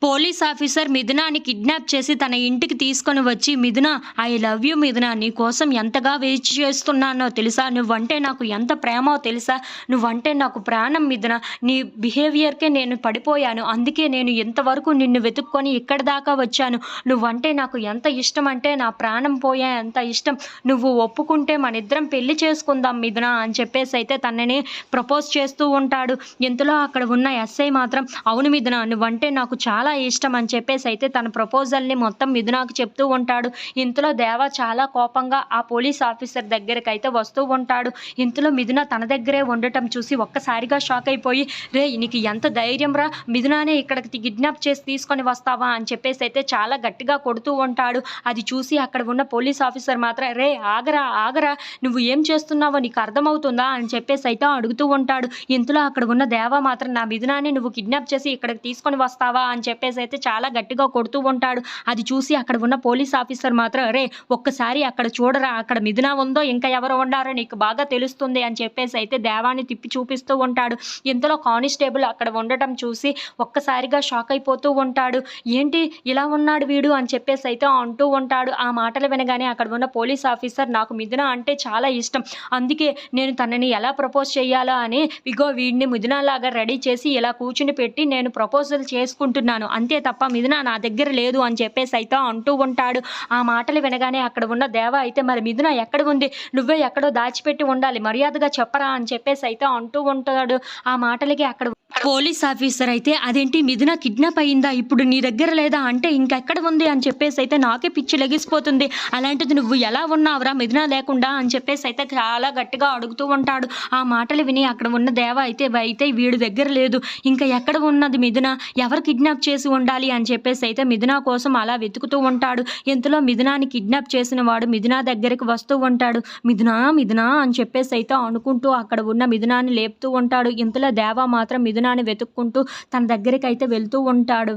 Police officer మిథునాని kidnap చేసి తన ఇంటికి తీసుకొని వచ్చి, "మిథున, ఐ లవ్ యూ మిథున. నీ కోసం ఎంతగా వెయిట్ చేస్తున్నానో తెలుసా? నువ్వంటే నాకు ఎంత ప్రేమో తెలుసా? నువ్వంటే నాకు ప్రాణం మిథున. నీ బిహేవియర్‌కే నేను పడిపోయాను. అందుకే నేను ఇంతవరకు నిన్ను వెతుక్కొని ఇక్కడి దాకా వచ్చాను. నువ్వంటే నాకు ఎంత ఇష్టం అంటే నా ప్రాణం పోయేంత ఇష్టం. నువ్వు ఒప్పుకుంటే మనిద్దరం పెళ్లి చేసుకుందాం మిథున" అని చెప్పేసైతే తనని ప్రపోజ్ చేస్తూ ఉంటాడు. ఇంతలో అక్కడ ఉన్న ఎస్ఐ మాత్రం, "అవును మిథున, నువ్వంటే నాకు చాలా ఇష్టం" అని చెప్పేసైతే తన ప్రపోజల్‌ని మొత్తం మిథునకు చెప్తూ ఉంటాడు. ఇంతలో దేవ చాలా కోపంగా ఆ పోలీస్ ఆఫీసర్ దగ్గరకైతే వస్తూ ఉంటాడు. ఇంతలో మిథున తన దగ్గరే ఉండటం చూసి ఒక్కసారిగా షాక్ అయిపోయి, "రేయ్, నీకు ఎంత ధైర్యంరా? మిథునానే ఇక్కడికి కిడ్నాప్ చేసి తీసుకొని వస్తావా?" అని చెప్పేసైతే చాలా గట్టిగా కొడుతూ ఉంటాడు. అది చూసి అక్కడ ఉన్న పోలీస్ ఆఫీసర్ మాత్రం, "రేయ్, ఆగరా, ఆగరా, నువ్వు ఏం చేస్తున్నావో నీకు అర్థమవుతుందా?" అని చెప్పేసైతే అడుగుతూ ఉంటాడు. ఇంతలో అక్కడ ఉన్న దేవ మాత్రం, "నా మిథునాన్ని నువ్వు కిడ్నాప్ చేసి ఇక్కడికి తీసుకొని వస్తావా?" అని చెప్పేసైతే చాలా గట్టిగా కొడుతూ ఉంటాడు. అది చూసి అక్కడ ఉన్న పోలీస్ ఆఫీసర్ మాత్రం, "రేయ్, ఒక్కసారి అక్కడ చూడరా, అక్కడ మిథున ఉందో ఇంకా ఎవరు ఉన్నారో నీకు బాగా తెలుస్తుంది" అని చెప్పేసైతే దేవాన్ని తిప్పి చూపిస్తూ ఉంటాడు. ఇంతలో కానిస్టేబుల్ అక్కడ ఉండటం చూసి ఒక్కసారిగా షాక్ అయిపోతూ ఉంటాడు. "ఏంటి ఇలా ఉన్నాడు వీడు" అని చెప్పేసైతే అంటూ ఉంటాడు. ఆ మాటలు వినగానే అక్కడ ఉన్న పోలీస్ ఆఫీసర్, "నాకు మిథున అంటే చాలా ఇష్టం. అందుకే నేను తనని ఎలా ప్రపోజ్ చేయాలా అని ఇగో వీడిని మిథునలాగా రెడీ చేసి ఇలా కూర్చుని పెట్టి నేను ప్రపోజల్ చేసుకుంటున్నాను. అంతే తప్ప మిథున నా దగ్గర లేదు" అని చెప్పేసైతే అంటూ ఉంటాడు. ఆ మాటలు వినగానే అక్కడ ఉన్న దేవ అయితే, "మరి మిథున ఎక్కడ ఉంది? నువ్వే ఎక్కడో దాచిపెట్టి ఉండాలి. మర్యాదగా చెప్పరా" అని చెప్పేసైతే అంటూ ఉంటాడు. ఆ మాటలకి అక్కడ పోలీస్ ఆఫీసర్ అయితే, "అదేంటి, మిథున కిడ్నాప్ అయిందా? ఇప్పుడు నీ దగ్గర లేదా? అంటే ఇంకెక్కడ ఉంది" అని చెప్పేసైతే నాకే పిచ్చి లెగిసిపోతుంది. "అలాంటిది నువ్వు ఎలా ఉన్నావురా మిథున లేకుండా" అని చెప్పేసైతే చాలా గట్టిగా అడుగుతూ ఉంటాడు. ఆ మాటలు విని అక్కడ ఉన్న దేవ అయితే వీడి దగ్గర లేదు. ఇంకా ఎక్కడ ఉన్నది మిథున? ఎవరు కిడ్నాప్ చేసి ఉండాలి అని చెప్పేసైతే మిథున కోసం అలా వెతుకుతూ ఉంటాడు. ఇంతలో మిథునాని కిడ్నాప్ చేసిన వాడు మిథున దగ్గరికి వస్తూ ఉంటాడు. "మిథున, మిథున" అని చెప్పేసైతే అనుకుంటూ అక్కడ ఉన్న మిథునాని లేపుతూ ఉంటాడు. ఇంతలో దేవ మాత్రం మిథునాని వెతుక్కుంటూ తన దగ్గరికైతే వెళ్తూ ఉంటాడు.